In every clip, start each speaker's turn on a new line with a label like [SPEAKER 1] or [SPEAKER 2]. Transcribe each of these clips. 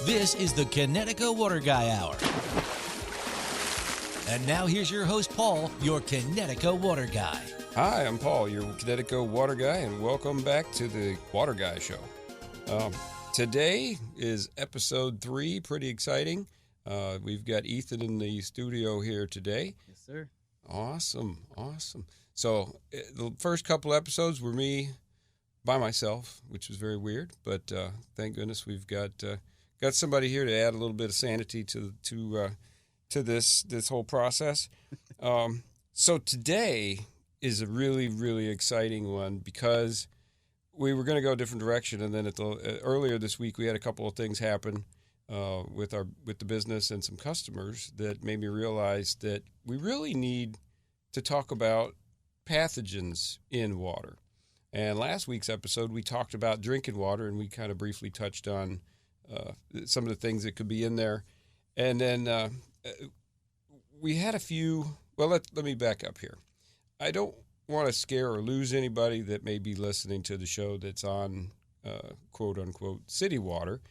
[SPEAKER 1] This is the Connecticut Water Guy Hour. And now here's your host, Paul, your Connecticut Water Guy.
[SPEAKER 2] Hi, I'm Paul, your Connecticut Water Guy, and welcome back to the Water Guy Show. Today is episode 3, pretty exciting. We've got Ethan in the studio here today.
[SPEAKER 3] Yes, sir.
[SPEAKER 2] Awesome. So the first couple episodes were me by myself, which was very weird, but thank goodness we've got somebody here to add a little bit of sanity to this whole process. So today is a really, really exciting one because we were going to go a different direction, and then earlier this week we had a couple of things happen with the business and some customers that made me realize that we really need to talk about pathogens in water. And last week's episode we talked about drinking water, and we kind of briefly touched on some of the things that could be in there. And then we had a few. Well, let me back up here. I don't want to scare or lose anybody that may be listening to the show that's on quote-unquote city water,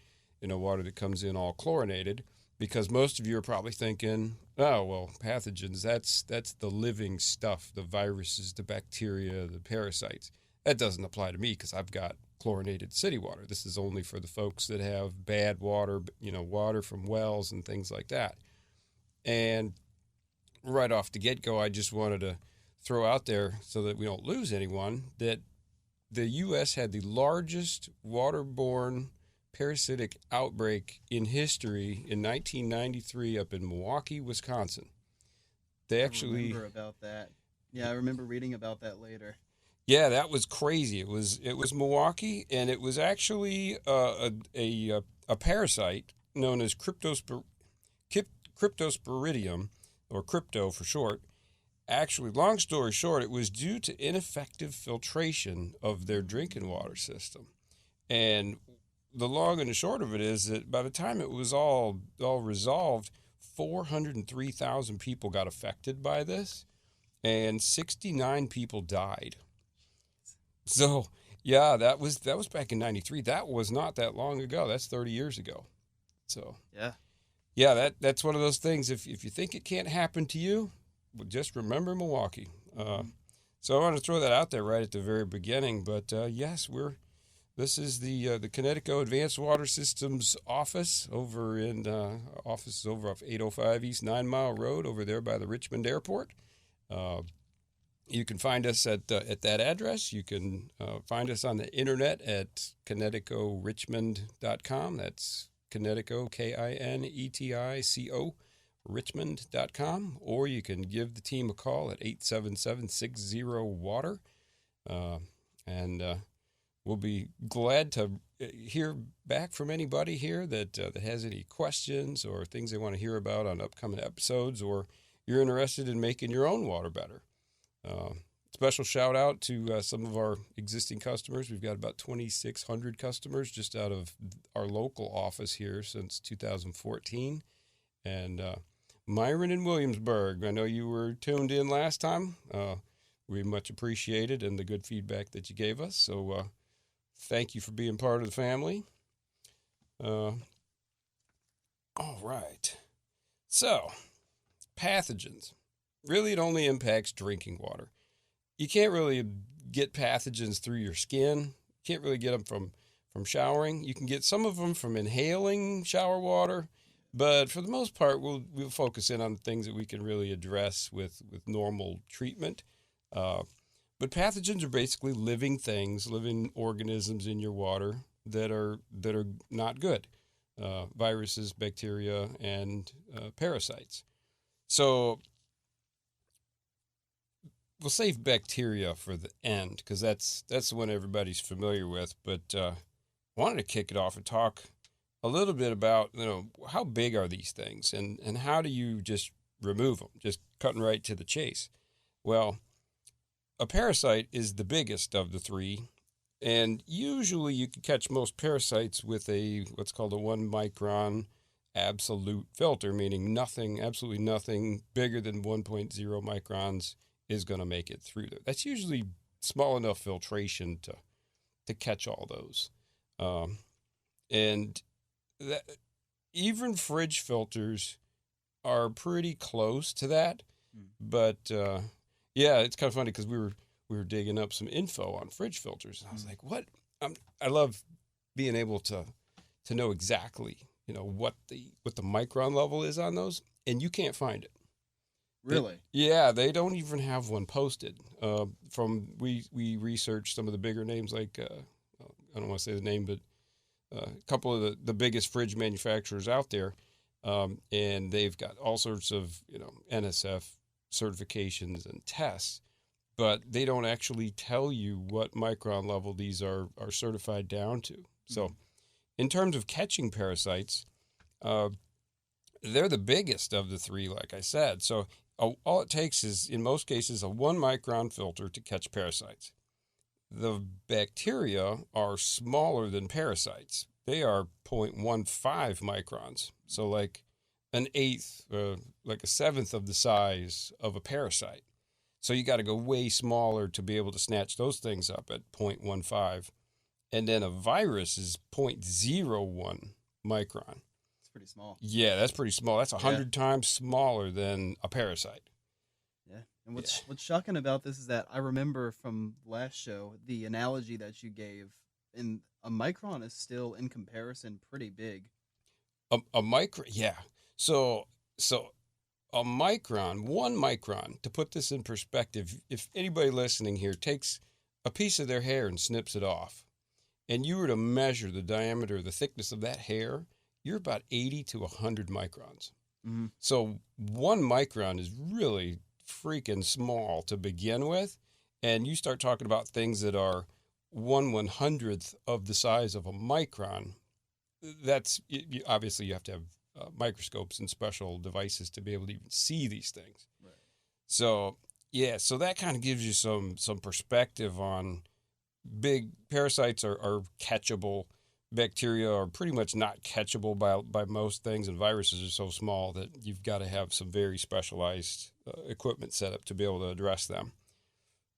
[SPEAKER 2] water that comes in all chlorinated, because most of you are probably thinking, oh, well, pathogens, that's the living stuff, the viruses, the bacteria, the parasites. That doesn't apply to me because I've got chlorinated city water. This is only for the folks that have bad water, water from wells and things like that. And right off the get-go, I just wanted to throw out there so that we don't lose anyone that the U.S. had the largest waterborne parasitic outbreak in history in 1993 up in Milwaukee, Wisconsin. They actually...
[SPEAKER 3] I remember about that. Yeah, I remember reading about that later.
[SPEAKER 2] Yeah, that was crazy. It was Milwaukee, and it was actually a parasite known as Cryptosporidium, or crypto for short. Actually, long story short, it was due to ineffective filtration of their drinking water system. And the long and the short of it is that by the time it was all resolved, 403,000 people got affected by this, and 69 people died. So, yeah, that was back in 93. That was not that long ago. That's 30 years ago. So, yeah, that's one of those things. If you think it can't happen to you, well, just remember Milwaukee. So I want to throw that out there right at the very beginning. But yes, this is the Connecticut Advanced Water Systems office over in office is over off 805 East 9 Mile Road over there by the Richmond Airport. You can find us at that address. You can find us on the internet at KinneticoRichmond.com. That's Kinnetico, Kinetico, Richmond.com. Or you can give the team a call at 877-60-WATER. And we'll be glad to hear back from anybody here that has any questions or things they want to hear about on upcoming episodes, or you're interested in making your own water better. Special shout out to some of our existing customers. We've got about 2,600 customers just out of our local office here since 2014. And Myron in Williamsburg, I know you were tuned in last time. We much appreciated and the good feedback that you gave us. So thank you for being part of the family. All right. So, pathogens. Really, it only impacts drinking water. You can't really get pathogens through your skin. You can't really get them from showering. You can get some of them from inhaling shower water, but for the most part, we'll focus in on things that we can really address with normal treatment. But pathogens are basically living things, living organisms in your water that are not good. Viruses, bacteria, and parasites. So we'll save bacteria for the end because that's the one everybody's familiar with. But I wanted to kick it off and talk a little bit about how big are these things and how do you just remove them? Just cutting right to the chase. Well, a parasite is the biggest of the three, and usually you can catch most parasites with what's called a 1 micron absolute filter, meaning absolutely nothing bigger than 1.0 microns is going to make it through there. That's usually small enough filtration to catch all those. And even fridge filters are pretty close to that. But yeah, it's kind of funny because we were digging up some info on fridge filters. And I was like, what? I love being able to know exactly, what the micron level is on those, and you can't find it.
[SPEAKER 3] Really?
[SPEAKER 2] They don't even have one posted. We researched some of the bigger names, like I don't want to say the name, but a couple of the biggest fridge manufacturers out there, and they've got all sorts of NSF certifications and tests, but they don't actually tell you what micron level these are certified down to. So, in terms of catching parasites, they're the biggest of the three, like I said. So all it takes is, in most cases, a 1 micron filter to catch parasites. The bacteria are smaller than parasites. They are 0.15 microns. So like an eighth, like a seventh of the size of a parasite. So you got to go way smaller to be able to snatch those things up at 0.15. And then a virus is 0.01 micron.
[SPEAKER 3] Pretty small.
[SPEAKER 2] Yeah, that's pretty small. That's 100 times smaller than a parasite.
[SPEAKER 3] Yeah. And what's shocking about this is that I remember from last show the analogy that you gave, and a micron is still in comparison pretty big.
[SPEAKER 2] A micron, yeah. So a micron, 1 micron, to put this in perspective, if anybody listening here takes a piece of their hair and snips it off, and you were to measure the diameter, the thickness of that hair, you're about 80 to 100 microns.
[SPEAKER 3] Mm-hmm.
[SPEAKER 2] So 1 micron is really freaking small to begin with. And you start talking about things that are 1/100th of the size of a micron. That's obviously you have to have microscopes and special devices to be able to even see these things.
[SPEAKER 3] Right.
[SPEAKER 2] So, yeah, so that kind of gives you some perspective on big parasites are catchable. Bacteria are pretty much not catchable by most things, and viruses are so small that you've got to have some very specialized equipment set up to be able to address them.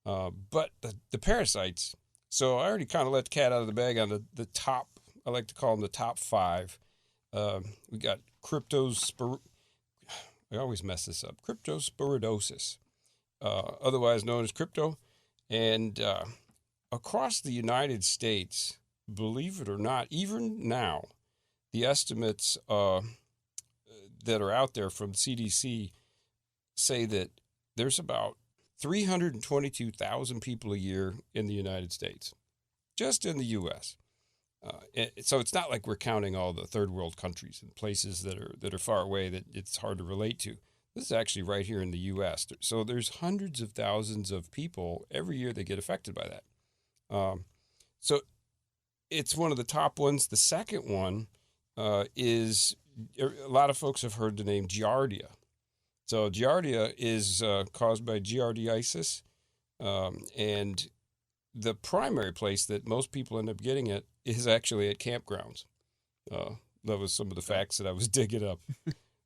[SPEAKER 2] But the parasites, so I already kind of let the cat out of the bag on the top, I like to call them the top 5. We got I always mess this up, Cryptosporidosis, otherwise known as crypto, and across the United States, believe it or not, even now, the estimates that are out there from CDC say that there's about 322,000 people a year in the United States, just in the U.S. So it's not like we're counting all the third world countries and places that are far away that it's hard to relate to. This is actually right here in the U.S. So there's hundreds of thousands of people every year that get affected by that. So it's one of the top ones. The second one is, a lot of folks have heard the name Giardia. So Giardia is caused by Giardiasis, and the primary place that most people end up getting it is actually at campgrounds. That was some of the facts that I was digging up.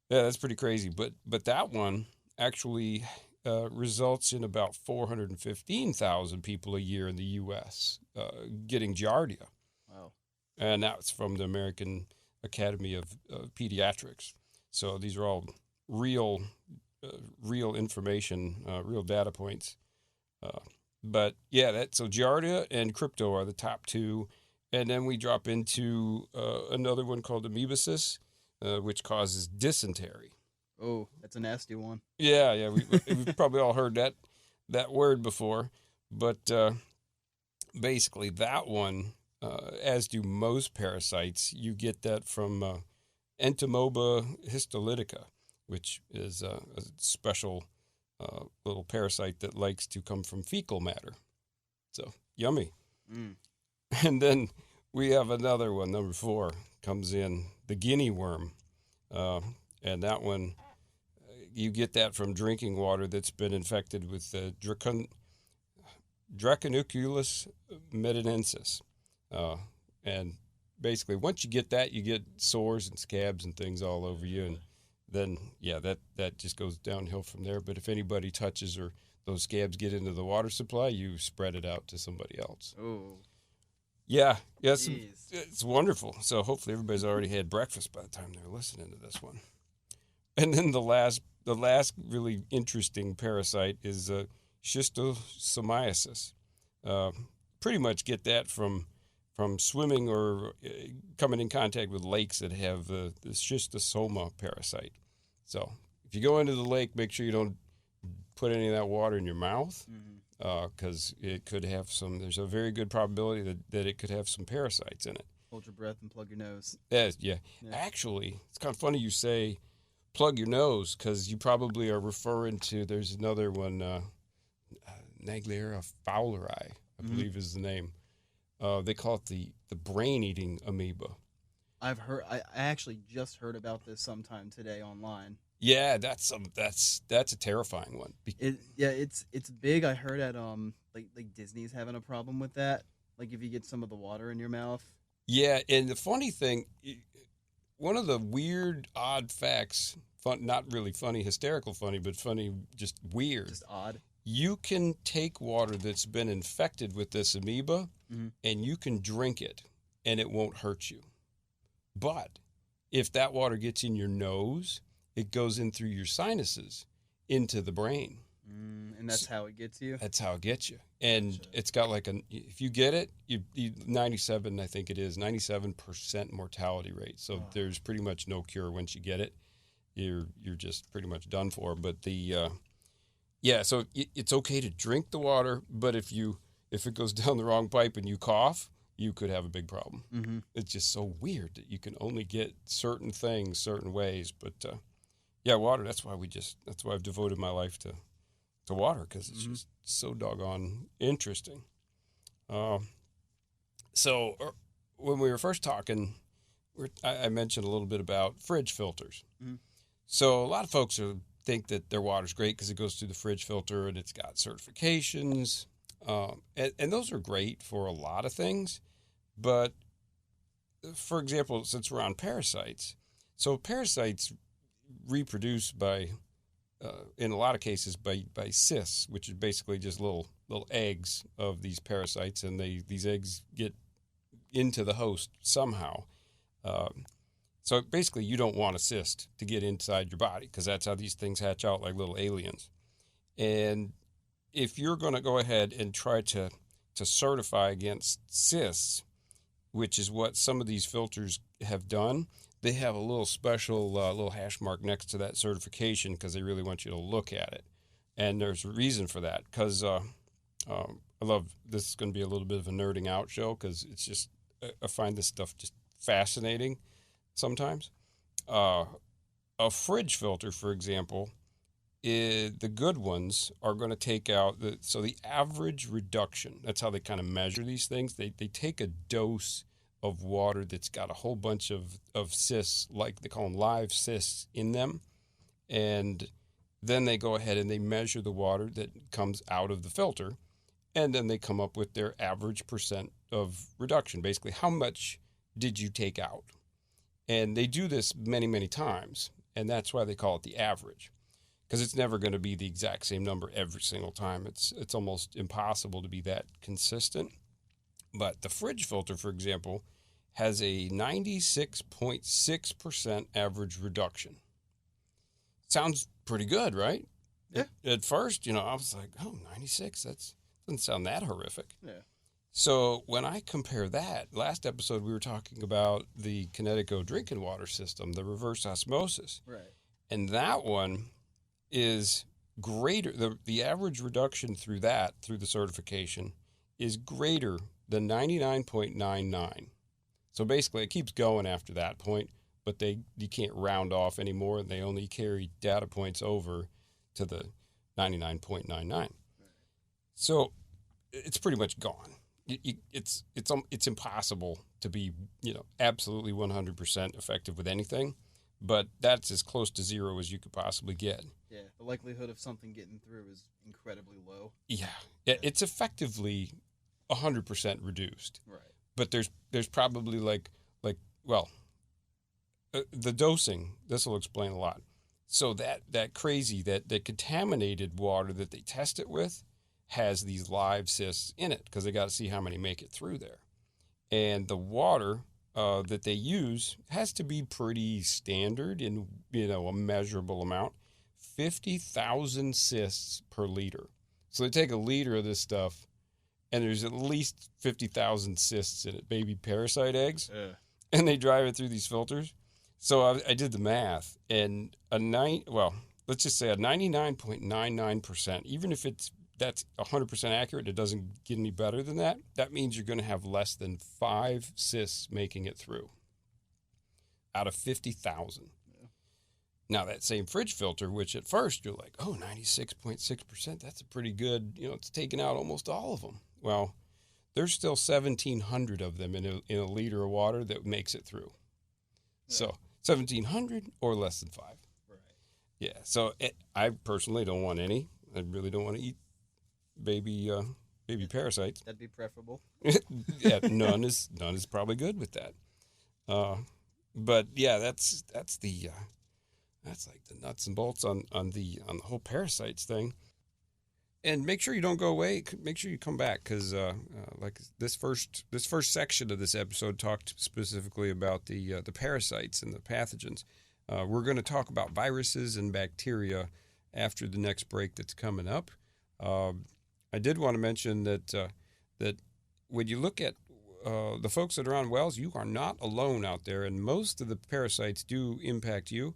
[SPEAKER 2] Yeah, that's pretty crazy. But that one actually results in about 415,000 people a year in the U.S. Getting Giardia.
[SPEAKER 3] Wow.
[SPEAKER 2] And that's from the American Academy of Pediatrics. So these are all real information, real data points. But yeah, so Giardia and crypto are the top 2. And then we drop into another one called amoebasis, which causes dysentery.
[SPEAKER 3] Oh, that's a nasty one.
[SPEAKER 2] Yeah, we've probably all heard that word before. But basically that one, as do most parasites, you get that from Entomoeba histolytica, which is a special little parasite that likes to come from fecal matter. So, yummy.
[SPEAKER 3] Mm.
[SPEAKER 2] And then we have another one, number 4, comes in, the guinea worm. And that one, you get that from drinking water that's been infected with the Draconoculus medinensis. And basically, once you get that, you get sores and scabs and things all over you. And then, yeah, that just goes downhill from there. But if anybody touches or those scabs get into the water supply, you spread it out to somebody else.
[SPEAKER 3] Oh.
[SPEAKER 2] Yeah, yes,
[SPEAKER 3] Jeez.
[SPEAKER 2] it's wonderful. So hopefully everybody's already had breakfast by the time they're listening to this one. And then the last really interesting parasite is schistosomiasis. Pretty much get that from swimming or coming in contact with lakes that have the schistosoma parasite. So if you go into the lake, make sure you don't put any of that water in your mouth, because it could have some. There's a very good probability that it could have some parasites in it.
[SPEAKER 3] Hold your breath and plug your nose.
[SPEAKER 2] Yeah. Actually, it's kind of funny you say plug your nose, because you probably are referring to. There's another one, Naegleria fowleri, I believe is the name. They call it the brain-eating amoeba.
[SPEAKER 3] I've heard. I actually just heard about this sometime today online.
[SPEAKER 2] Yeah, that's a terrifying one.
[SPEAKER 3] It's big. I heard at like Disney's having a problem with that. Like if you get some of the water in your mouth.
[SPEAKER 2] Yeah, and the funny thing, one of the weird, odd facts, not really funny, hysterical funny, but funny, just weird.
[SPEAKER 3] Just odd.
[SPEAKER 2] You can take water that's been infected with this amoeba, and you can drink it, and it won't hurt you. But if that water gets in your nose, it goes in through your sinuses into the brain.
[SPEAKER 3] And that's how it gets you?
[SPEAKER 2] That's how it gets you. And It's got like if you get it, you 97, I think it is, 97% mortality rate. So there's pretty much no cure once you get it. You're just pretty much done for. But so it's okay to drink the water, but if it goes down the wrong pipe and you cough, you could have a big problem. It's just so weird that you can only get certain things certain ways. But water. That's why I've devoted my life to water, because it's just so doggone interesting. So when we were first talking, I mentioned a little bit about fridge filters. So a lot of folks think that their water's great because it goes through the fridge filter and it's got certifications. And those are great for a lot of things. But, for example, since we're on parasites, so parasites reproduce by, in a lot of cases, by cysts, which is basically just little eggs of these parasites, and these eggs get into the host somehow. So basically, you don't want a cyst to get inside your body, because that's how these things hatch out like little aliens. And if you're going to go ahead and try to certify against cysts, which is what some of these filters have done, they have a little special little hash mark next to that certification, because they really want you to look at it. And there's a reason for that, because I love, this is going to be a little bit of a nerding out show, because it's just, I find this stuff just fascinating sometimes. A fridge filter, for example, the good ones are going to take out the average reduction. That's how they kind of measure these things. They take a dose of water that's got a whole bunch of cysts, like they call them live cysts, in them, and then they go ahead and they measure the water that comes out of the filter, and then they come up with their average percent of reduction. Basically, how much did you take out? And they do this many, many times, and that's why they call it the average, because it's never going to be the exact same number every single time. It's almost impossible to be that consistent. But the fridge filter, for example, has a 96.6% average reduction. Sounds pretty good, right?
[SPEAKER 3] Yeah.
[SPEAKER 2] At first, I was like, 96, that doesn't sound that horrific.
[SPEAKER 3] Yeah.
[SPEAKER 2] So when I compare that, last episode we were talking about the Connecticut drinking water system, the reverse osmosis.
[SPEAKER 3] Right. And
[SPEAKER 2] that one is greater. The average reduction through the certification, is greater than 99.99. So basically it keeps going after that point, but you can't round off anymore, and they only carry data points over to the 99.99. Right. So it's pretty much gone. It's impossible to be absolutely 100% effective with anything, but that's as close to zero as you could possibly get.
[SPEAKER 3] Yeah, the likelihood of something getting through is incredibly low.
[SPEAKER 2] Yeah, it's effectively 100% reduced.
[SPEAKER 3] Right.
[SPEAKER 2] But there's probably the dosing. This will explain a lot. So that contaminated water that they test it with has these live cysts in it, because they got to see how many make it through there. And the water that they use has to be pretty standard in, a measurable amount. 50,000 cysts per liter. So they take a liter of this stuff, and there's at least 50,000 cysts in it, baby parasite eggs, and they drive it through these filters. So I did the math, and let's just say a 99.99%, even if that's 100% accurate, it doesn't get any better than that. That means you're going to have less than 5 cysts making it through out of 50,000. Yeah. Now, that same fridge filter, which at first you're like, 96.6%, that's a pretty good, it's taking out almost all of them. Well, there's still 1,700 of them in a liter of water that makes it through. Yeah. So 1,700 or less than 5. Right. Yeah. So I personally don't want any. I really don't want to eat baby parasites.
[SPEAKER 3] That'd be preferable.
[SPEAKER 2] Yeah, none is probably good with that. But yeah, that's like the nuts and bolts on the whole parasites thing. And make sure you don't go away. Make sure you come back, because like this first section of this episode talked specifically about the parasites and the pathogens. We're going to talk about viruses and bacteria after the next break that's coming up. I did want to mention that when you look at the folks that are on wells, you are not alone out there, and most of the parasites do impact you.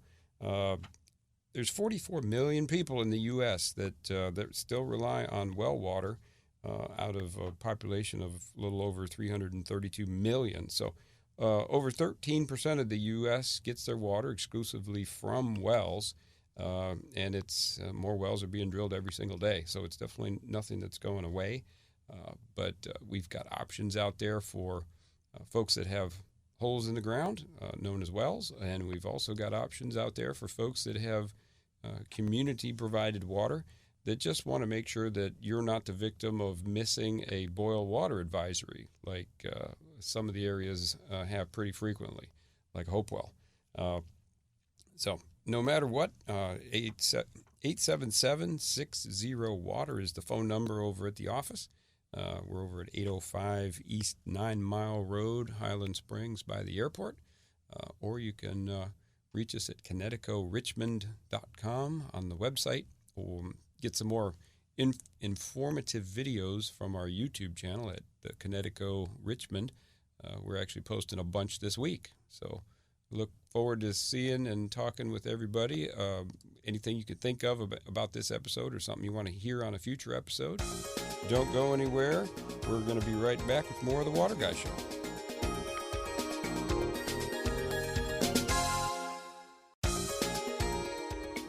[SPEAKER 2] There's 44 million people in the U.S. that still rely on well water out of a population of a little over 332 million. So over 13% of the U.S. gets their water exclusively from wells, and it's more wells are being drilled every single day. So it's definitely nothing that's going away. But we've got options out there for folks that have holes in the ground, known as wells, and we've also got options out there for folks that have community-provided water that just want to make sure that you're not the victim of missing a boil water advisory, like some of the areas have pretty frequently, like Hopewell. So no matter what, 877-60-WATER is the phone number over at the office. We're over at 805 East 9 Mile Road, Highland Springs by the airport. Or you can reach us at ConnecticutRichmond.com on the website, or get some more informative videos from our YouTube channel at the Connecticut Richmond. We're actually posting a bunch this week. So look forward to seeing and talking with everybody. Anything you could think of about this episode or something you want to hear on a future episode, don't go anywhere. We're going to be right back with more of the Water Guy Show.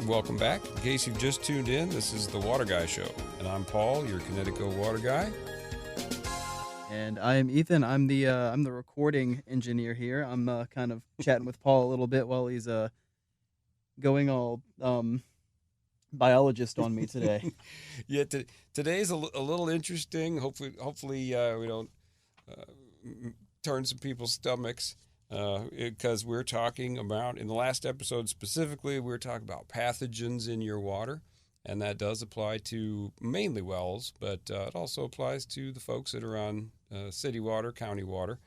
[SPEAKER 2] Welcome back. In case you've just tuned in, this is the Water Guy Show, and I'm Paul, your Connecticut Water Guy.
[SPEAKER 3] And I'm Ethan. I'm the recording engineer here. I'm kind of chatting with Paul a little bit while he's going all biologist on me today.
[SPEAKER 2] Yeah, today's a little interesting. Hopefully we don't turn some people's stomachs, because we're talking about, in the last episode specifically, we were talking about pathogens in your water, and that does apply to mainly wells, but it also applies to the folks that are on city water, county water.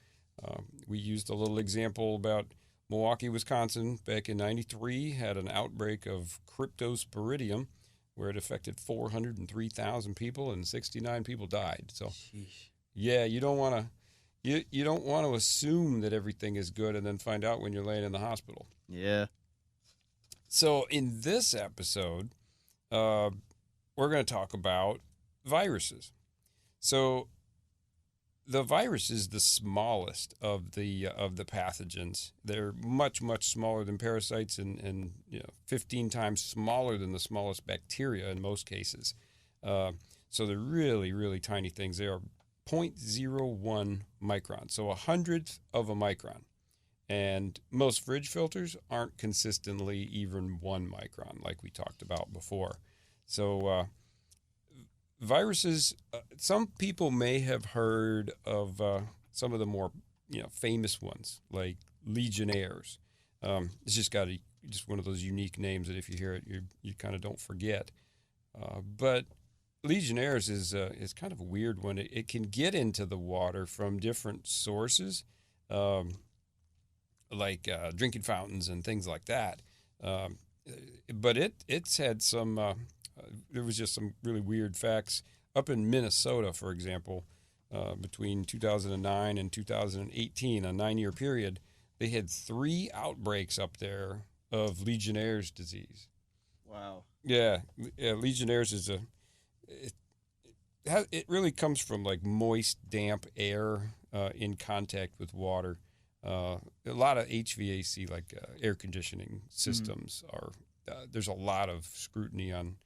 [SPEAKER 2] We used a little example about Milwaukee, Wisconsin, back in '93, had an outbreak of cryptosporidium where it affected 403,000 people and 69 people died. So, yeah, you don't want to you don't want to assume that everything is good and then find out when you're laying in the hospital.
[SPEAKER 3] Yeah.
[SPEAKER 2] So in this episode, we're going to talk about viruses. So the virus is the smallest of the pathogens. They're much, much smaller than parasites and 15 times smaller than the smallest bacteria in most cases. So they're really, really tiny things. They are 0.01 micron, so 100th of a micron. And most fridge filters aren't consistently even 1 micron, like we talked about before. So viruses, some people may have heard of some of the more famous ones, like Legionnaires. It's just got just one of those unique names that if you hear it, you kind of don't forget. But Legionnaires is kind of a weird one. It can get into the water from different sources, like drinking fountains and things like that. But it's had some. There was just some really weird facts up in Minnesota, for example, between 2009 and 2018, a 9-year period. They had 3 outbreaks up there of Legionnaire's disease.
[SPEAKER 3] Wow.
[SPEAKER 2] Yeah, Legionnaire's is it really comes from like moist, damp air in contact with water. A lot of HVAC, like air conditioning systems, are there's a lot of scrutiny on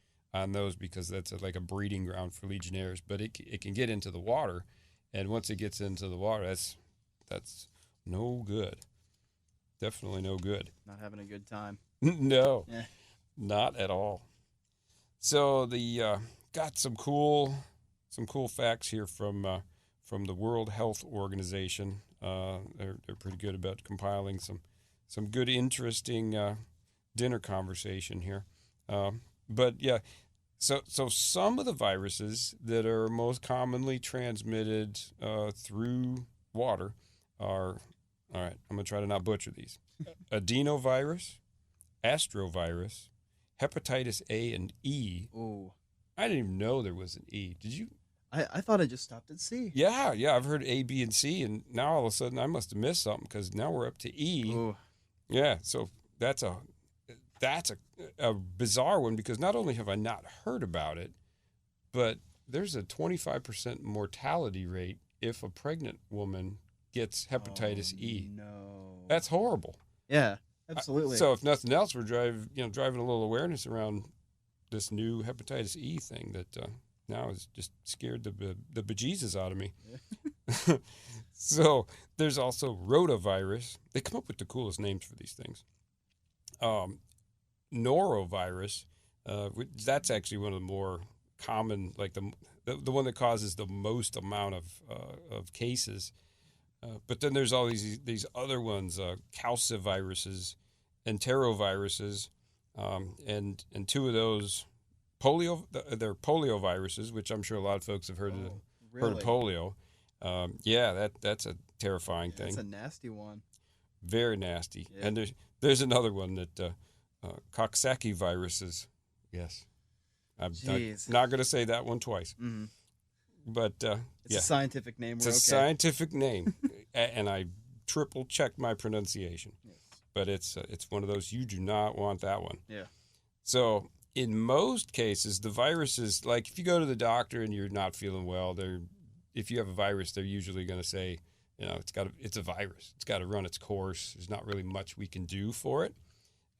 [SPEAKER 2] those because that's like a breeding ground for Legionnaires. But it can get into the water, and once it gets into the water, that's no good. Definitely no good.
[SPEAKER 3] Not having a good time.
[SPEAKER 2] No,
[SPEAKER 3] Yeah.
[SPEAKER 2] not at all. So the got some cool facts here from the World Health Organization. They're pretty good about compiling some good, interesting dinner conversation here. But yeah, so some of the viruses that are most commonly transmitted through water are, all right, I'm going to try to not butcher these. Adenovirus, astrovirus, hepatitis A and E.
[SPEAKER 3] Ooh.
[SPEAKER 2] I didn't even know there was an E. Did you?
[SPEAKER 3] I thought I just stopped at C.
[SPEAKER 2] Yeah. I've heard A, B, and C, and now all of a sudden I must have missed something because now we're up to E.
[SPEAKER 3] Ooh.
[SPEAKER 2] Yeah, so that's a bizarre one because not only have I not heard about it, but there's a 25% mortality rate if a pregnant woman gets hepatitis E.
[SPEAKER 3] No.
[SPEAKER 2] That's horrible.
[SPEAKER 3] Yeah, absolutely.
[SPEAKER 2] So if nothing else, we're driving a little awareness around this new hepatitis E thing that now has just scared the bejesus out of me. Yeah. So there's also rotavirus. They come up with the coolest names for these things. Norovirus, that's actually one of the more common, like the one that causes the most amount of cases. But then there's all these other ones, calciviruses, enteroviruses, and 2 of those they're polioviruses, which I'm sure a lot of folks have heard
[SPEAKER 3] really?
[SPEAKER 2] heard of polio. Yeah, that's a terrifying thing.
[SPEAKER 3] That's a nasty one.
[SPEAKER 2] Very nasty.
[SPEAKER 3] Yeah.
[SPEAKER 2] And there's another one that Coxsackie viruses. Yes, I'm not going to say that one twice.
[SPEAKER 3] Mm-hmm.
[SPEAKER 2] But
[SPEAKER 3] it's a scientific name.
[SPEAKER 2] It's a scientific name, and I triple checked my pronunciation. Yes. But it's one of those, you do not want that one.
[SPEAKER 3] Yeah. So
[SPEAKER 2] in most cases, the viruses, like if you go to the doctor and you're not feeling well, if you have a virus, they're usually going to say, it's a virus. It's got to run its course. There's not really much we can do for it.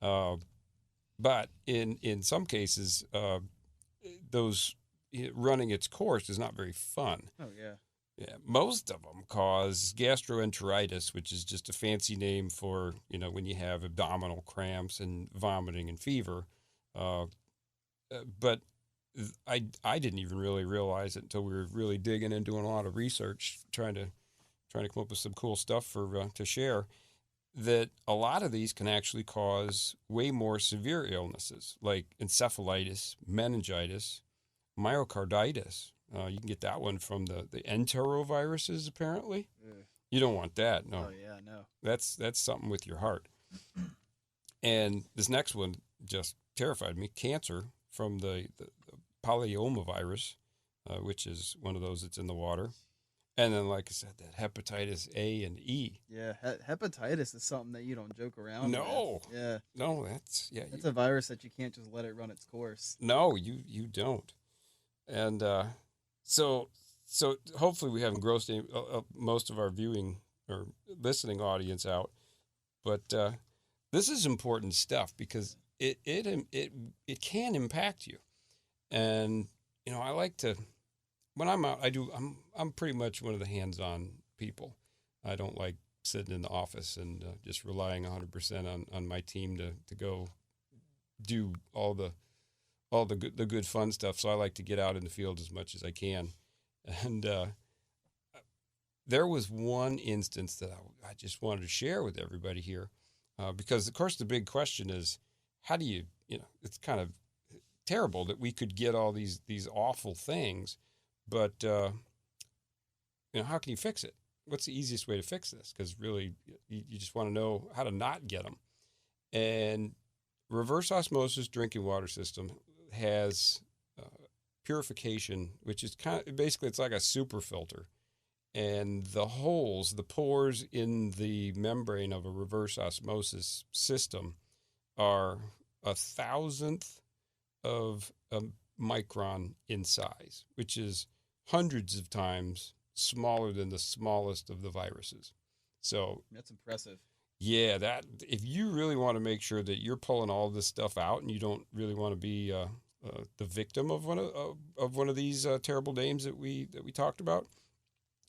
[SPEAKER 2] But in some cases, those running its course is not very fun.
[SPEAKER 3] Oh, yeah.
[SPEAKER 2] Yeah, most of them cause gastroenteritis, which is just a fancy name for, when you have abdominal cramps and vomiting and fever. But I didn't even really realize it until we were really digging and doing a lot of research, trying to come up with some cool stuff to share, that a lot of these can actually cause way more severe illnesses like encephalitis, meningitis, myocarditis. You can get that one from the enteroviruses, apparently. You don't want that, no.
[SPEAKER 3] Oh, yeah, no.
[SPEAKER 2] That's something with your heart. And this next one just terrified me. Cancer from the polyomavirus, which is one of those that's in the water. And then, like I said, that hepatitis A and E.
[SPEAKER 3] Yeah, hepatitis is something that you don't joke around with. Yeah.
[SPEAKER 2] No, that's
[SPEAKER 3] a virus that you can't just let it run its course.
[SPEAKER 2] No, you don't. And so hopefully we haven't grossed most of our viewing or listening audience out. But this is important stuff because it can impact you. And I like to, when I'm out, I'm pretty much one of the hands-on people. I don't like sitting in the office and just relying 100% on my team to go do all the good fun stuff. So I like to get out in the field as much as I can. And there was one instance that I just wanted to share with everybody here, because of course the big question is, how do you, it's kind of terrible that we could get all these awful things, but how can you fix it? What's the easiest way to fix this? Because really, you just want to know how to not get them. And reverse osmosis drinking water system has purification, which is basically it's like a super filter. And the pores in the membrane of a reverse osmosis system are 1,000th of a micron in size, which is hundreds of times smaller than the smallest of the viruses. So
[SPEAKER 3] that's impressive.
[SPEAKER 2] Yeah, that if you really want to make sure that you're pulling all this stuff out, and you don't really want to be the victim of one of these terrible names that we talked about,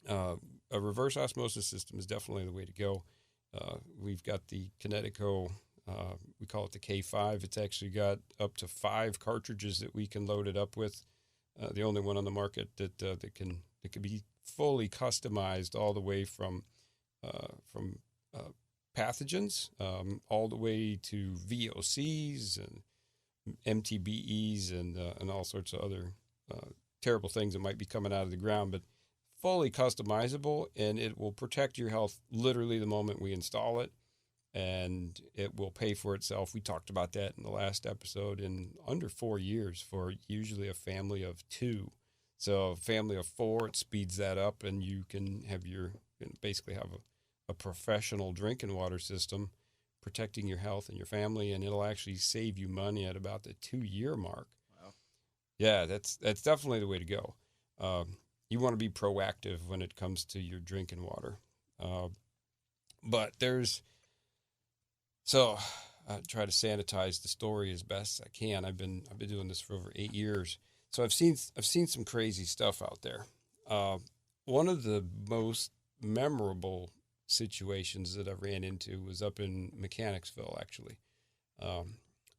[SPEAKER 2] a reverse osmosis system is definitely the way to go. We've got the Kinetico. We call it the K5. It's actually got up to 5 cartridges that we can load it up with. The only one on the market that can be fully customized all the way from pathogens all the way to VOCs and MTBEs and all sorts of other terrible things that might be coming out of the ground, but fully customizable, and it will protect your health literally the moment we install it, and it will pay for itself. We talked about that in the last episode, in under 4 years for usually a family of 2. So a family of 4, it speeds that up, and you can basically have a professional drinking water system protecting your health and your family, and it'll actually save you money at about the 2-year mark.
[SPEAKER 3] Wow.
[SPEAKER 2] Yeah, that's definitely the way to go. You want to be proactive when it comes to your drinking water. But I try to sanitize the story as best I can. I've been doing this for over 8 years. So I've seen some crazy stuff out there. One of the most memorable situations that I ran into was up in Mechanicsville, actually.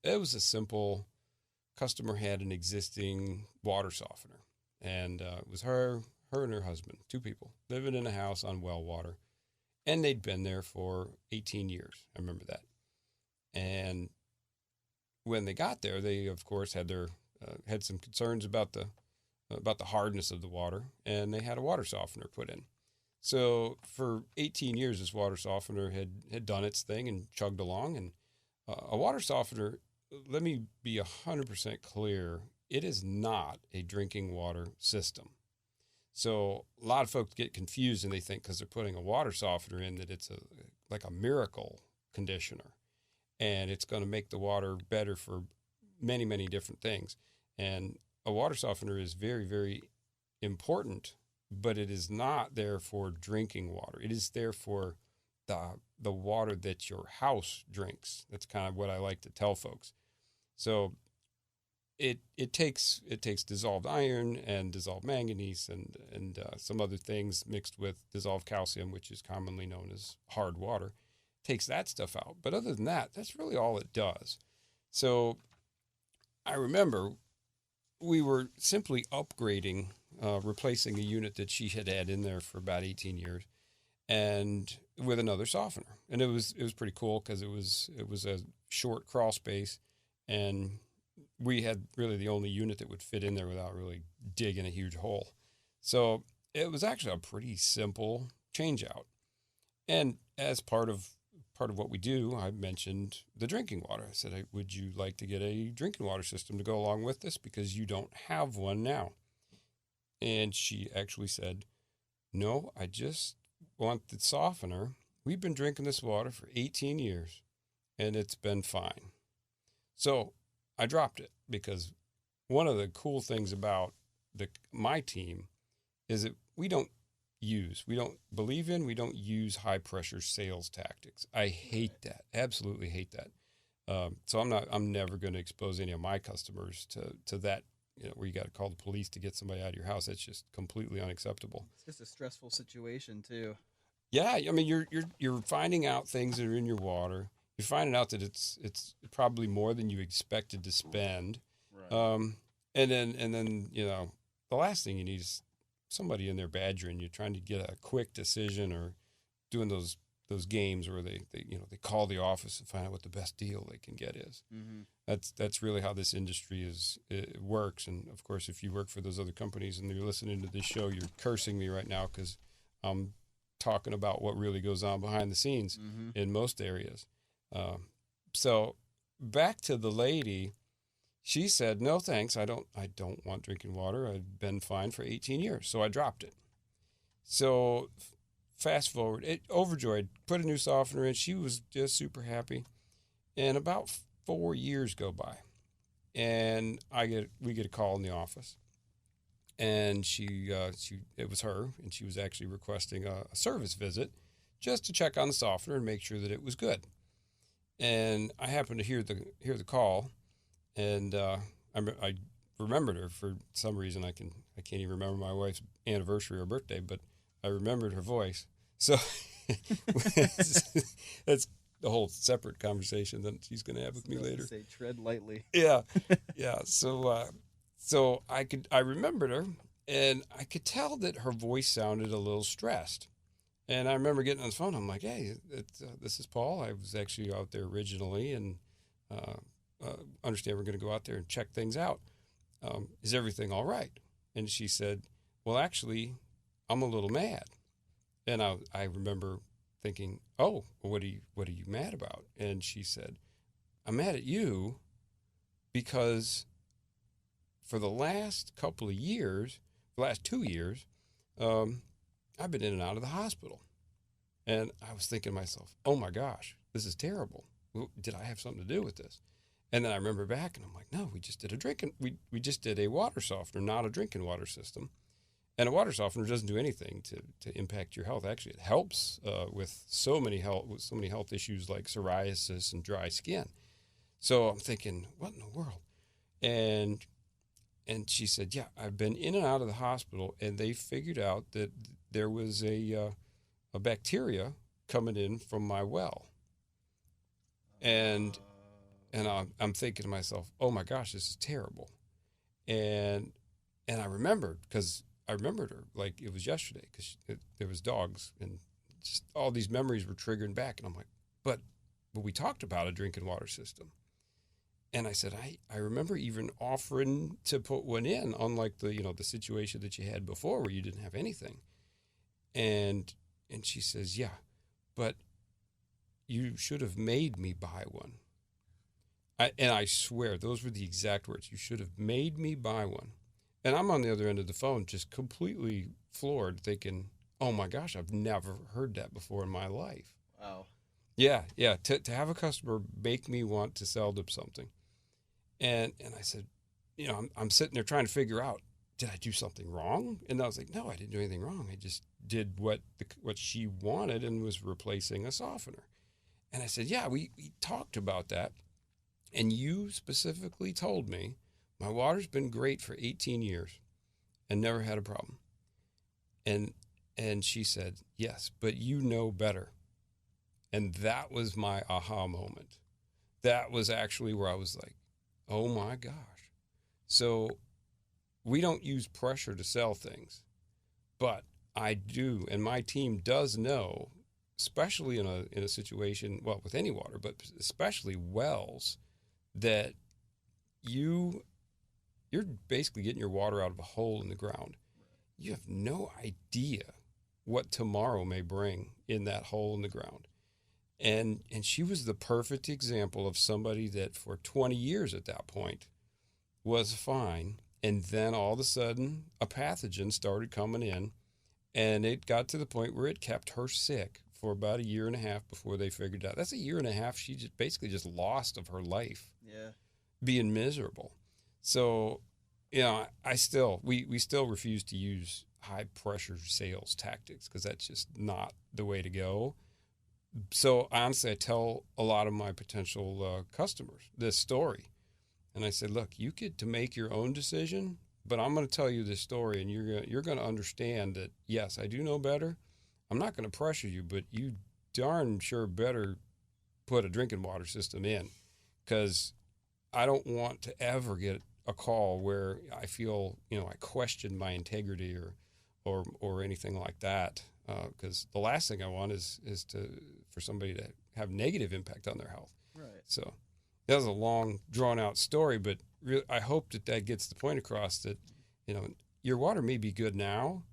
[SPEAKER 2] It was a simple customer had an existing water softener, and it was her and her husband, 2 people, living in a house on well water, and they'd been there for 18 years. I remember that. And when they got there, they, of course, had some concerns about the hardness of the water, and they had a water softener put in. So for 18 years, this water softener had done its thing and chugged along. And a water softener, let me be 100% clear, it is not a drinking water system. So a lot of folks get confused, and they think because they're putting a water softener in that it's like a miracle conditioner, and it's going to make the water better for many, many different things. And a water softener is very, very important, but it is not there for drinking water. It is there for the water that your house drinks. That's kind of what I like to tell folks. So it takes dissolved iron and dissolved manganese and some other things mixed with dissolved calcium, which is commonly known as hard water. Takes that stuff out. But other than that, that's really all it does. So I remember we were simply upgrading, replacing a unit that she had in there for about 18 years, and with another softener. And it was pretty cool because it was a short crawl space, and we had really the only unit that would fit in there without really digging a huge hole. So it was actually a pretty simple change out. And as part of what we do, I mentioned the drinking water. I said, would you like to get a drinking water system to go along with this? Because you don't have one now. And she actually said, no, I just want the softener. We've been drinking this water for 18 years, and it's been fine. So I dropped it, because one of the cool things about my team is that we don't use high pressure sales tactics. I hate that. Absolutely hate that. So I'm never going to expose any of my customers to that, where you got to call the police to get somebody out of your house. That's just completely unacceptable.
[SPEAKER 3] It's just a stressful situation too.
[SPEAKER 2] Yeah. I mean, you're finding out things that are in your water. You're finding out that it's probably more than you expected to spend.
[SPEAKER 3] Right.
[SPEAKER 2] And then, the last thing you need is somebody in there badgering you, trying to get a quick decision, or doing those those games where they they call the office and find out what the best deal they can get is.
[SPEAKER 3] Mm-hmm.
[SPEAKER 2] That's really how this industry it works. And of course, if you work for those other companies and you're listening to this show, you're cursing me right now because I'm talking about what really goes on behind the scenes in most areas. So back to the lady, she said, "No thanks, I don't want drinking water. I've been fine for 18 years, so I dropped it." So fast forward, overjoyed, put a new softener in. She was just super happy. And about 4 years go by, and we get a call in the office, and it was her, and she was actually requesting a service visit just to check on the softener and make sure that it was good. And I happened to hear the call, and I remembered her for some reason. I can't even remember my wife's anniversary or birthday, but I remembered her voice. So that's the whole separate conversation that she's going to have with me later.
[SPEAKER 3] Say tread lightly.
[SPEAKER 2] Yeah, yeah. So I remembered her, and I could tell that her voice sounded a little stressed. And I remember getting on the phone. I'm like, "Hey, this is Paul. I was actually out there originally, and understand we're going to go out there and check things out. Is everything all right?" And she said, "Well, actually, I'm a little mad." And I remember thinking, "Oh, what are you mad about?" And she said, "I'm mad at you because for the last couple of years, the last 2 years, I've been in and out of the hospital." And I was thinking to myself, "Oh my gosh, this is terrible. Did I have something to do with this?" And then I remember back, and I'm like, "No, we just did a water softener, not a drinking water system." And a water softener doesn't do anything to impact your health. Actually, it helps with so many health issues like psoriasis and dry skin. So I'm thinking, what in the world? And she said, "Yeah, I've been in and out of the hospital, and they figured out that there was a bacteria coming in from my well." And I'm thinking to myself, "Oh my gosh, this is terrible." And I remembered her like it was yesterday because there was dogs, and just all these memories were triggering back. And I'm like, but we talked about a drinking water system. And I said, I remember even offering to put one in, unlike the situation that you had before where you didn't have anything. And she says, "Yeah, but you should have made me buy one." And I swear, those were the exact words. "You should have made me buy one." And I'm on the other end of the phone just completely floored, thinking, "Oh my gosh, I've never heard that before in my life."
[SPEAKER 3] Wow.
[SPEAKER 2] Yeah. To have a customer make me want to sell them something. And I said, I'm sitting there trying to figure out, did I do something wrong? And I was like, "No, I didn't do anything wrong. I just did what she wanted and was replacing a softener." And I said, "Yeah, we talked about that. And you specifically told me my water's been great for 18 years and never had a problem." And she said, "Yes, but you know better." And that was my aha moment. That was actually where I was like, oh my gosh. So we don't use pressure to sell things, but I do, and my team does know, especially in a situation, well, with any water, but especially wells, that you're basically getting your water out of a hole in the ground. You have no idea what tomorrow may bring in that hole in the ground. And she was the perfect example of somebody that for 20 years at that point was fine. And then all of a sudden, a pathogen started coming in, and it got to the point where it kept her sick for about 1.5 years before they figured out. That's 1.5 years she just basically just lost of her life.
[SPEAKER 3] Yeah.
[SPEAKER 2] Being miserable. So, we still refuse to use high pressure sales tactics because that's just not the way to go. So honestly, I tell a lot of my potential customers this story. And I said, "Look, you get to make your own decision, but I'm going to tell you this story, and you're going to understand that, yes, I do know better. I'm not going to pressure you, but you darn sure better put a drinking water system in, because I don't want to ever get a call where I feel, I question my integrity or anything like that. because the last thing I want is for somebody to have negative impact on their health.
[SPEAKER 3] Right.
[SPEAKER 2] So that was a long, drawn-out story, but I hope that gets the point across that, your water may be good now,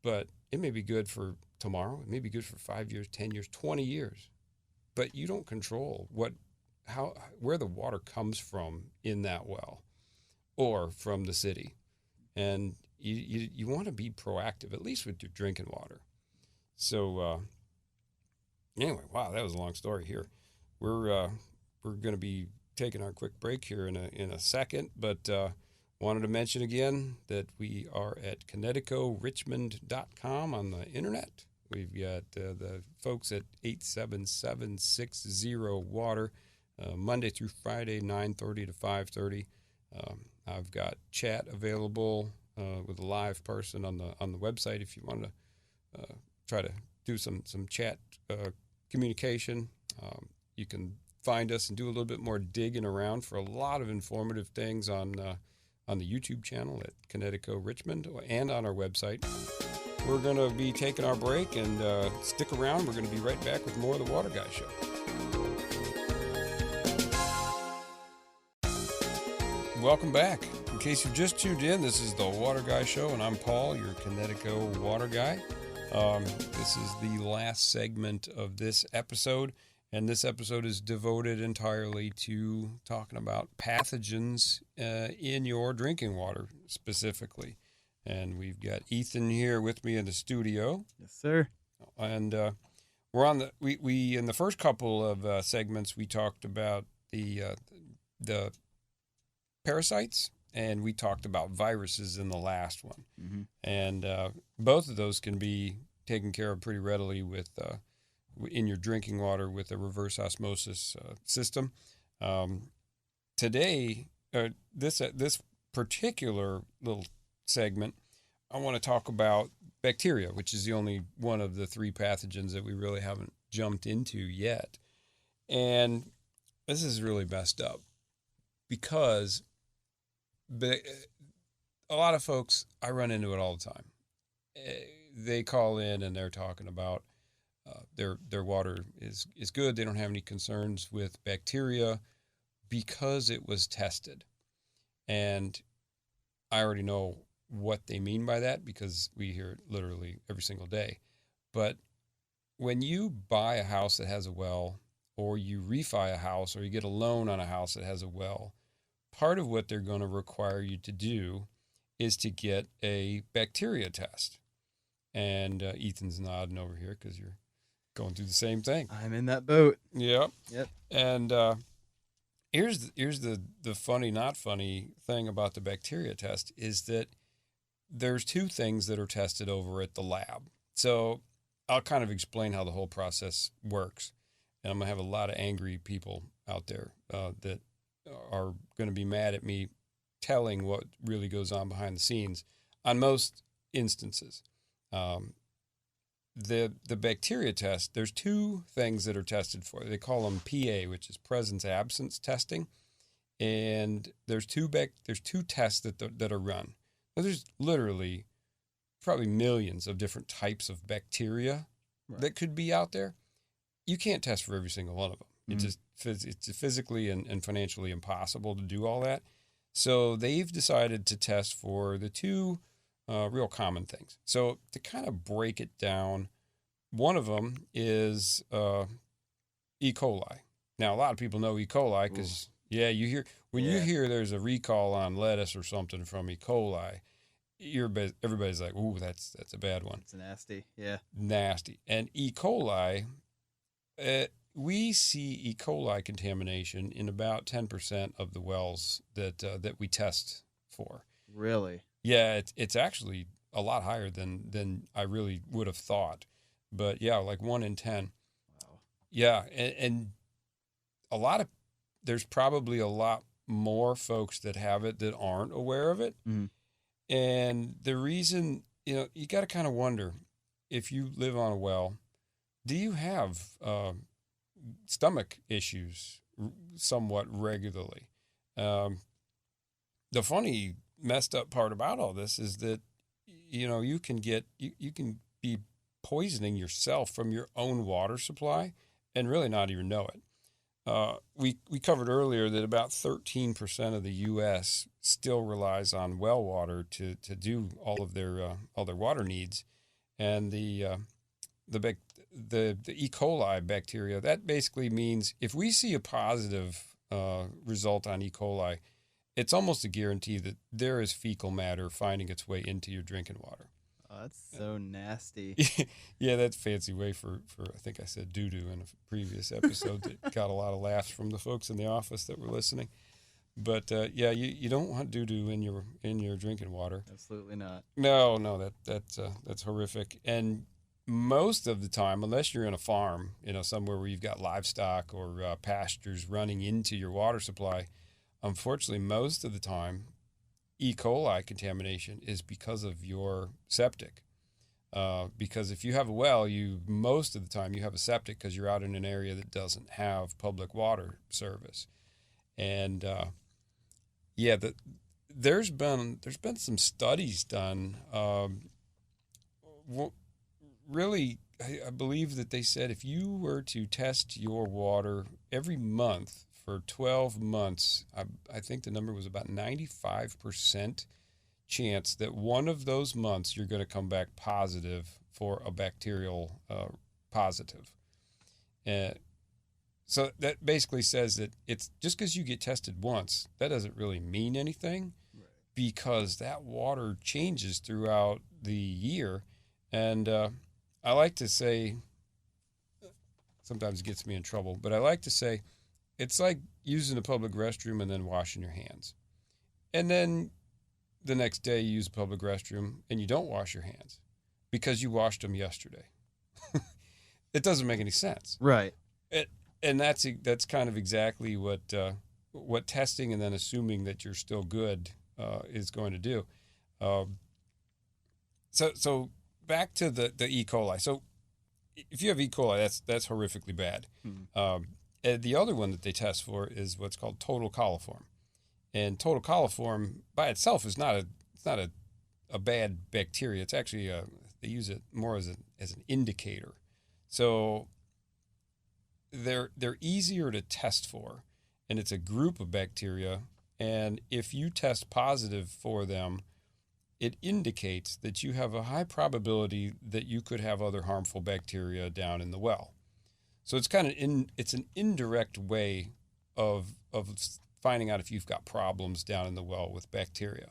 [SPEAKER 2] but it may be good for tomorrow. It may be good for 5 years, 10 years, 20 years. But you don't control where the water comes from in that well or from the city. And you want to be proactive, at least with your drinking water. So anyway, wow, that was a long story here. We're going to be taking our quick break here in a second, but wanted to mention again that we are at ConnecticutRichmond.com on the internet. We've got the folks at 877-60-WATER, Monday through Friday, 9:30 to 5:30. I've got chat available with a live person on the website if you want to try to do some chat communication. You can find us and do a little bit more digging around for a lot of informative things on the YouTube channel at Connecticut Richmond and on our website. We're going to be taking our break, and stick around. We're going to be right back with more of the Water Guy Show. Welcome back. In case you just tuned in, this is the Water Guy Show, and I'm Paul, your Connecticut Water Guy. This is the last segment of this episode, and this episode is devoted entirely to talking about pathogens in your drinking water specifically. And we've got Ethan here with me in the studio.
[SPEAKER 3] Yes, sir.
[SPEAKER 2] And we're on we in the first couple of segments we talked about the parasites, and we talked about viruses in the last one. Mm-hmm. And both of those can be taken care of pretty readily with in your drinking water with a reverse osmosis system. Today, this particular little segment, I want to talk about bacteria, which is the only one of the three pathogens that we really haven't jumped into yet. And this is really messed up because a lot of folks, I run into it all the time. They call in and they're talking about their water is good. They don't have any concerns with bacteria because it was tested. And I already know what they mean by that because we hear it literally every single day. But when you buy a house that has a well, or you refi a house, or you get a loan on a house that has a well, part of what they're going to require you to do is to get a bacteria test. And Ethan's nodding over here because you're going through the same thing.
[SPEAKER 3] I'm in that boat.
[SPEAKER 2] Yep.
[SPEAKER 3] Yep.
[SPEAKER 2] And here's the funny, not funny thing about the bacteria test is that there's two things that are tested over at the lab. So I'll kind of explain how the whole process works. And I'm going to have a lot of angry people out there that are going to be mad at me telling what really goes on behind the scenes on most instances. The bacteria test, there's two things that are tested for. They call them PA, which is presence-absence testing. And there's two tests that are run. Now, there's literally probably millions of different types of bacteria that could be out there. You can't test for every single one of them. Mm-hmm. It's physically and financially impossible to do all that. So they've decided to test for the two real common things. So to kind of break it down, one of them is E. coli. Now, a lot of people know E. coli because, you hear there's a recall on lettuce or something from E. coli, everybody's like, ooh, that's a bad one.
[SPEAKER 3] It's nasty, yeah.
[SPEAKER 2] Nasty. And E. coli, we see E. coli contamination in about 10% of the wells that we test for.
[SPEAKER 3] Really?
[SPEAKER 2] Yeah, it's actually a lot higher than I really would have thought. But yeah, like 1 in 10.
[SPEAKER 3] Wow.
[SPEAKER 2] Yeah, and there's probably a lot more folks that have it that aren't aware of it. Mm-hmm. And the reason, you got to kind of wonder, if you live on a well, do you have stomach issues somewhat regularly? The funny, messed up part about all this is that, you can be poisoning yourself from your own water supply and really not even know it. We covered earlier that about 13% of the U.S. still relies on well water to do all their water needs, and the E. coli bacteria, that basically means if we see a positive result on E. coli, it's almost a guarantee that there is fecal matter finding its way into your drinking water.
[SPEAKER 3] Oh, that's so nasty.
[SPEAKER 2] Yeah, that's a fancy way for I think I said doo-doo in a previous episode that got a lot of laughs from the folks in the office that were listening. But yeah, you don't want doo-doo in your drinking water.
[SPEAKER 3] Absolutely not.
[SPEAKER 2] No, that's horrific. And most of the time, unless you're in a farm, somewhere where you've got livestock or pastures running into your water supply, unfortunately, most of the time, E. coli contamination is because of your septic. Because if you have a well, most of the time you have a septic because you're out in an area that doesn't have public water service. And there's been some studies done. Really, I believe that they said if you were to test your water every month for 12 months, I think the number was about 95% chance that one of those months you're going to come back positive for a bacterial positive. So that basically says that it's just because you get tested once, that doesn't really mean anything, right? Because that water changes throughout the year. And I like to say, sometimes it gets me in trouble, but I like to say, it's like using a public restroom and then washing your hands. And then the next day you use a public restroom and you don't wash your hands because you washed them yesterday. It doesn't make any sense.
[SPEAKER 3] Right.
[SPEAKER 2] And that's kind of exactly what testing and then assuming that you're still good is going to do. So back to the E. coli. So if you have E. coli, that's horrifically bad. The other one that they test for is what's called total coliform. And total coliform by itself is not a bad bacteria. It's actually they use it more as an indicator. So they're easier to test for, and it's a group of bacteria. And if you test positive for them, it indicates that you have a high probability that you could have other harmful bacteria down in the well. So it's it's an indirect way of finding out if you've got problems down in the well with bacteria.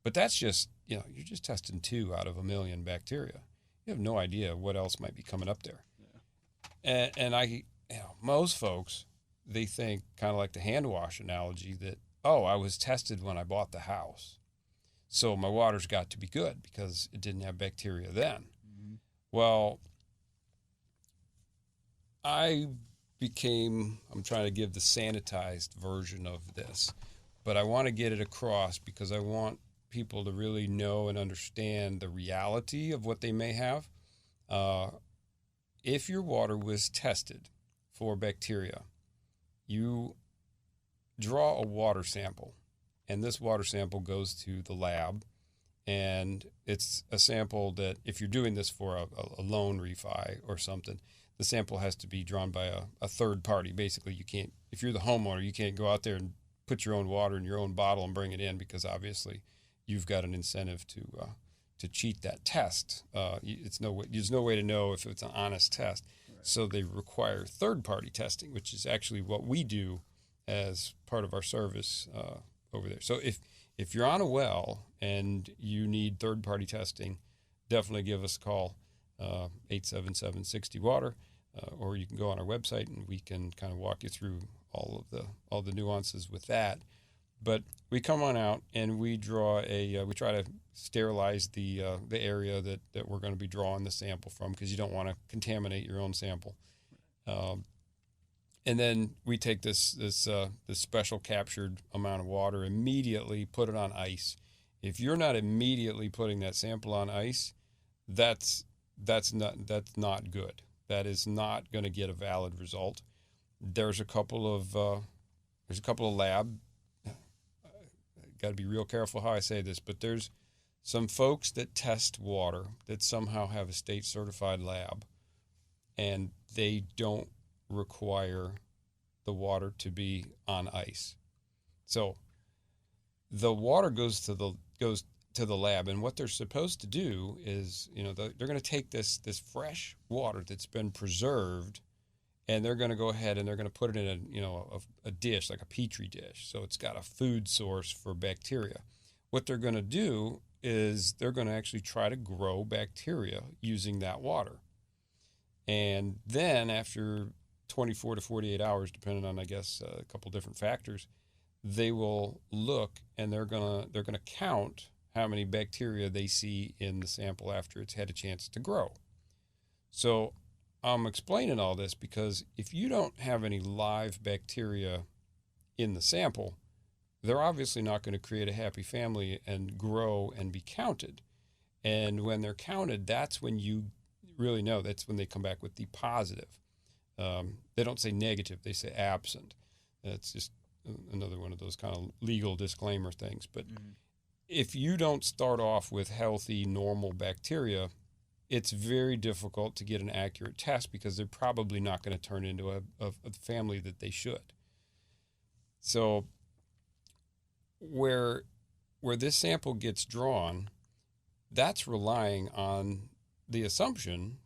[SPEAKER 2] But that's just, you're just testing 2 out of 1 million bacteria. You have no idea what else might be coming up there. Yeah. And most folks, they think, kind of like the hand wash analogy, that, I was tested when I bought the house, so my water's got to be good because it didn't have bacteria then. Mm-hmm. Well, I'm trying to give the sanitized version of this, but I want to get it across because I want people to really know and understand the reality of what they may have. If your water was tested for bacteria, you draw a water sample, and this water sample goes to the lab, and it's a sample that if you're doing this for a loan refi or something, the sample has to be drawn by a third party. Basically, you can't, if you're the homeowner, you can't go out there and put your own water in your own bottle and bring it in because obviously you've got an incentive to cheat that test. There's no way to know if it's an honest test. Right. So they require third-party testing, which is actually what we do as part of our service over there. So if you're on a well and you need third-party testing, definitely give us a call, 877-60-WATER, or you can go on our website and we can kind of walk you through all the nuances with that. But we come on out and we draw we try to sterilize the area that we're going to be drawing the sample from because you don't want to contaminate your own sample. And then we take this special captured amount of water, immediately put it on ice. If you're not immediately putting that sample on ice, that's not good. That is not going to get a valid result. There's a couple of lab. Got to be real careful how I say this, but there's some folks that test water that somehow have a state-certified lab, and they don't require the water to be on ice. So the water goes to the lab, and what they're supposed to do is, they're going to take this fresh water that's been preserved, and they're going to go ahead and they're going to put it in a dish, like a Petri dish. So it's got a food source for bacteria. What they're going to do is they're going to actually try to grow bacteria using that water. And then after 24 to 48 hours, depending on, I guess, a couple different factors, they will look and they're gonna count how many bacteria they see in the sample after it's had a chance to grow. So I'm explaining all this because if you don't have any live bacteria in the sample, they're obviously not going to create a happy family and grow and be counted. And when they're counted, that's when you really know. That's when they come back with the positive. They don't say negative, they say absent. That's just another one of those kind of legal disclaimer things. But if you don't start off with healthy, normal bacteria, it's very difficult to get an accurate test because they're probably not going to turn into a family that they should. So where this sample gets drawn, that's relying on the assumption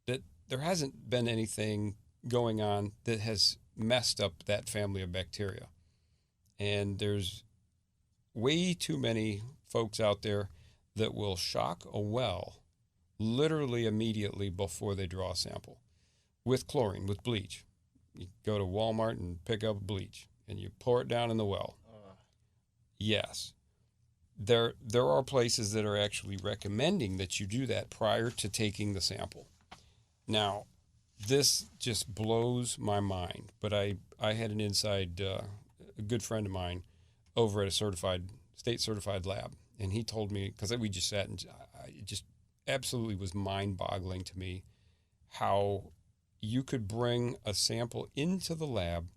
[SPEAKER 2] that there hasn't been anything going on that has messed up that family of bacteria. And there's way too many folks out there that will shock a well literally immediately before they draw a sample with chlorine, with bleach. You go to Walmart and pick up bleach and you pour it down in the well. Yes. There are places that are actually recommending that you do that prior to taking the sample. Now, this just blows my mind, but I had an inside, a good friend of mine over at a state-certified lab, and he told me, because we just sat and it just absolutely was mind-boggling to me how you could bring a sample into the lab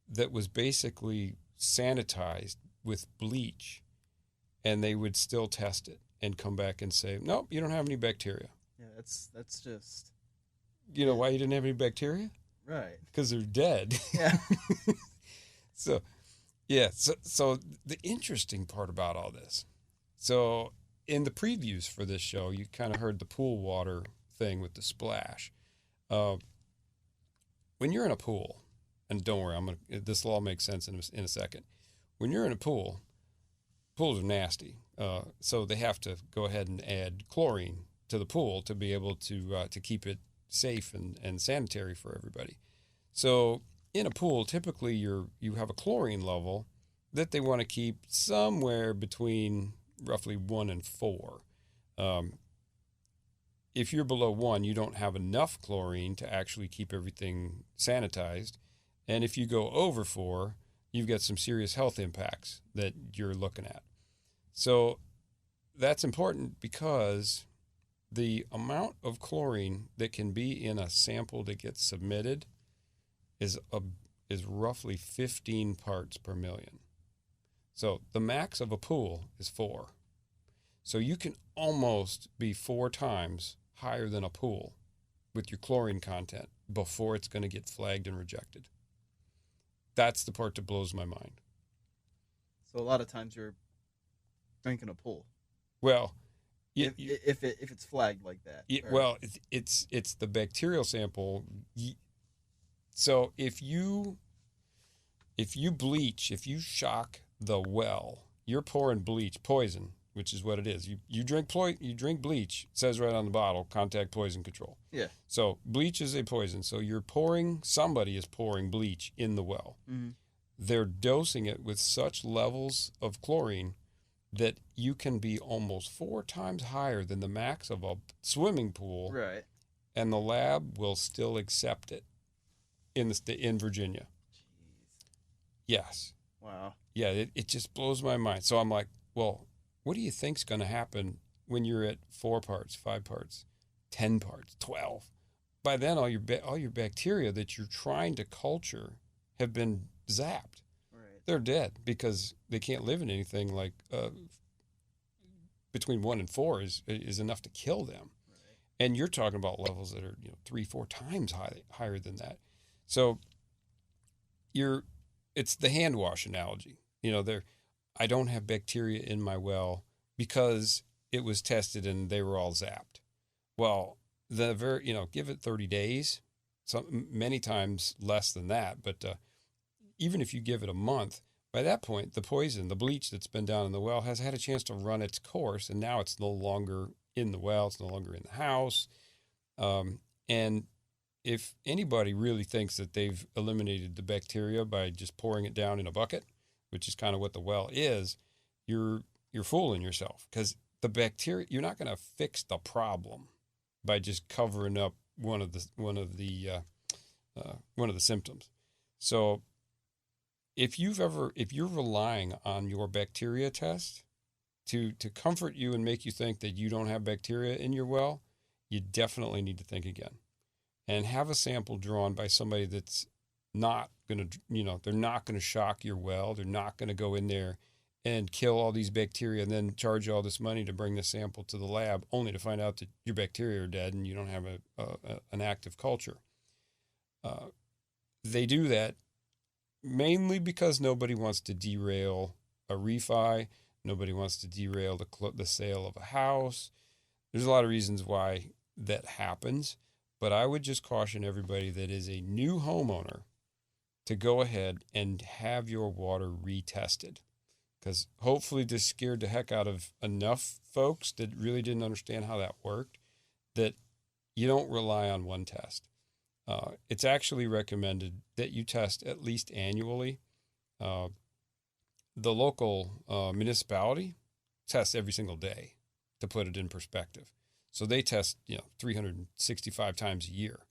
[SPEAKER 2] that was basically sanitized with bleach, and they would still test it and come back and say, nope, you don't have any bacteria.
[SPEAKER 3] Yeah, that's just...
[SPEAKER 2] You know why you didn't have any bacteria?
[SPEAKER 3] Right.
[SPEAKER 2] Because they're dead.
[SPEAKER 3] Yeah.
[SPEAKER 2] So the interesting part about all this, so in the previews for this show, you kind of heard the pool water thing with the splash. When you're in a pool, and don't worry, this will all make sense in a second. When you're in a pool, pools are nasty, so they have to go ahead and add chlorine to the pool to be able to keep it safe and sanitary for everybody. So in a pool, typically you have a chlorine level that they want to keep somewhere between roughly 1 and 4. If you're below 1, you don't have enough chlorine to actually keep everything sanitized. And if you go over 4, you've got some serious health impacts that you're looking at. So that's important because the amount of chlorine that can be in a sample that gets submitted is roughly 15 parts per million. So the max of a pool is 4. So you can almost be 4 times higher than a pool with your chlorine content before it's going to get flagged and rejected. That's the part that blows my mind.
[SPEAKER 3] So a lot of times you're drinking a pool.
[SPEAKER 2] Well,
[SPEAKER 3] if it's flagged like that.
[SPEAKER 2] Well, it's the bacterial sample. So if you bleach, if you shock the well, you're pouring poison, which is what it is. You drink bleach. It says right on the bottle, contact poison control.
[SPEAKER 3] Yeah.
[SPEAKER 2] So bleach is a poison. So somebody is pouring bleach in the well.
[SPEAKER 3] Mm-hmm.
[SPEAKER 2] They're dosing it with such levels of chlorine that you can be almost 4 times higher than the max of a swimming pool.
[SPEAKER 3] Right.
[SPEAKER 2] And the lab will still accept it in Virginia.
[SPEAKER 3] Jeez.
[SPEAKER 2] Yes.
[SPEAKER 3] Wow.
[SPEAKER 2] Yeah, it just blows my mind. So I'm like, well, what do you think's going to happen when you're at 4 parts, 5 parts, 10 parts, 12? By then, all your bacteria that you're trying to culture have been zapped.
[SPEAKER 3] Right.
[SPEAKER 2] They're dead because they can't live in anything like between 1 and 4 is enough to kill them.
[SPEAKER 3] Right.
[SPEAKER 2] And you're talking about levels that are 3-4 times higher than that. So it's the hand wash analogy. I don't have bacteria in my well because it was tested and they were all zapped. Well, give it 30 days, many times less than that. But even if you give it a month, by that point, the poison, the bleach that's been down in the well has had a chance to run its course, and now it's no longer in the well, it's no longer in the house. And if anybody really thinks that they've eliminated the bacteria by just pouring it down in a bucket, which is kind of what the well is, you're fooling yourself, because the bacteria, you're not going to fix the problem by just covering up one of the symptoms. So if you're relying on your bacteria test to comfort you and make you think that you don't have bacteria in your well, you definitely need to think again and have a sample drawn by somebody that's not going to, they're not going to shock your well. They're not going to go in there and kill all these bacteria and then charge you all this money to bring the sample to the lab, only to find out that your bacteria are dead and you don't have an active culture. They do that mainly because nobody wants to derail a refi. Nobody wants to derail the sale of a house. There's a lot of reasons why that happens, but I would just caution everybody that is a new homeowner to go ahead and have your water retested, because hopefully this scared the heck out of enough folks that really didn't understand how that worked, that you don't rely on one test. It's actually recommended that you test at least annually. The local municipality tests every single day, to put it in perspective. So they test 365 times a year.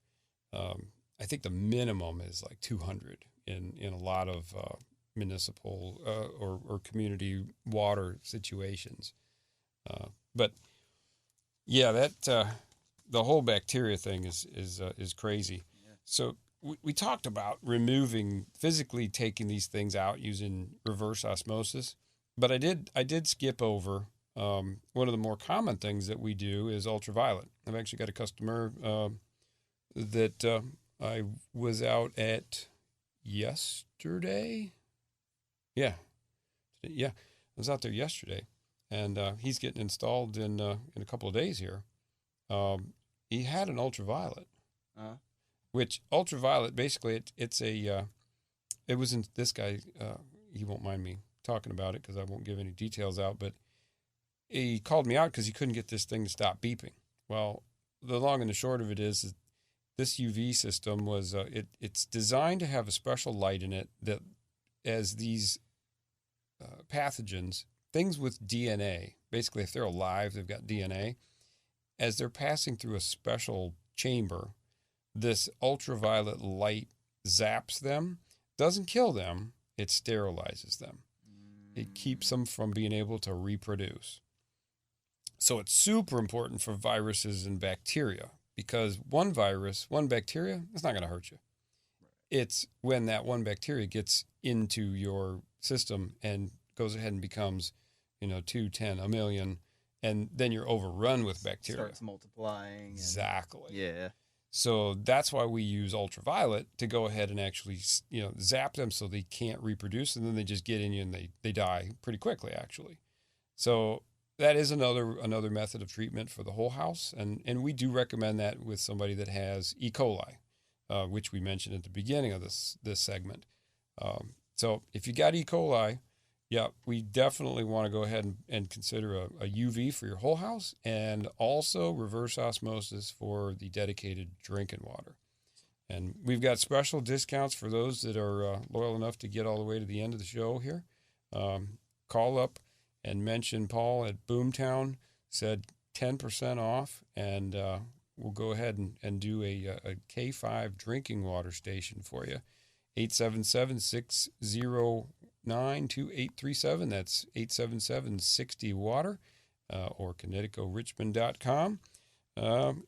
[SPEAKER 2] I think the minimum is like 200 in a lot of municipal or community water situations. But yeah, that the whole bacteria thing is crazy. Yeah. So we talked about physically taking these things out using reverse osmosis, but I did skip over one of the more common things that we do is ultraviolet. I've actually got a customer that I was out at yesterday. Yeah, I was out there yesterday, and he's getting installed in a couple of days here. He had an ultraviolet, which ultraviolet basically it was in this guy. He won't mind me talking about it because I won't give any details out, but he called me out because he couldn't get this thing to stop beeping. Well, the long and the short of it is this UV system was it's designed to have a special light in it that, as these pathogens, things with DNA, basically if they're alive, they've got DNA, as they're passing through a special chamber, this ultraviolet light zaps them, doesn't kill them, it sterilizes them. It keeps them from being able to reproduce. So it's super important for viruses and bacteria, because one bacteria, it's not going to hurt you. It's when that one bacteria gets into your system and goes ahead and becomes, 2, 10, a million, and then you're overrun with bacteria.
[SPEAKER 3] Starts multiplying.
[SPEAKER 2] Exactly.
[SPEAKER 3] Yeah.
[SPEAKER 2] So that's why we use ultraviolet to go ahead and actually, zap them so they can't reproduce, and then they just get in you and they die pretty quickly, actually. So that is another method of treatment for the whole house, and we do recommend that with somebody that has E. coli, which we mentioned at the beginning of this segment. So if you got E. coli, yeah, we definitely want to go ahead and consider a UV for your whole house, and also reverse osmosis for the dedicated drinking water. And we've got special discounts for those that are loyal enough to get all the way to the end of the show here. Call up and mention Paul at Boomtown, said 10% off, and we'll go ahead and do a K5 drinking water station for you. 877-609-2837. That's 877-60-WATER or ConnecticutRichmond.com.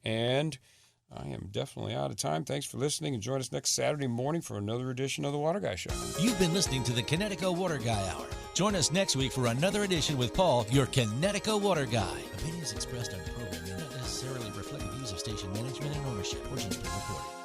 [SPEAKER 2] And I am definitely out of time. Thanks for listening, and join us next Saturday morning for another edition of The Water Guy Show.
[SPEAKER 1] You've been listening to the Connecticut Water Guy Hour, Join us next week for another edition with Paul, your Connecticut water guy. Opinions expressed on the program may not necessarily reflect the views of station management and ownership. Portions being recorded.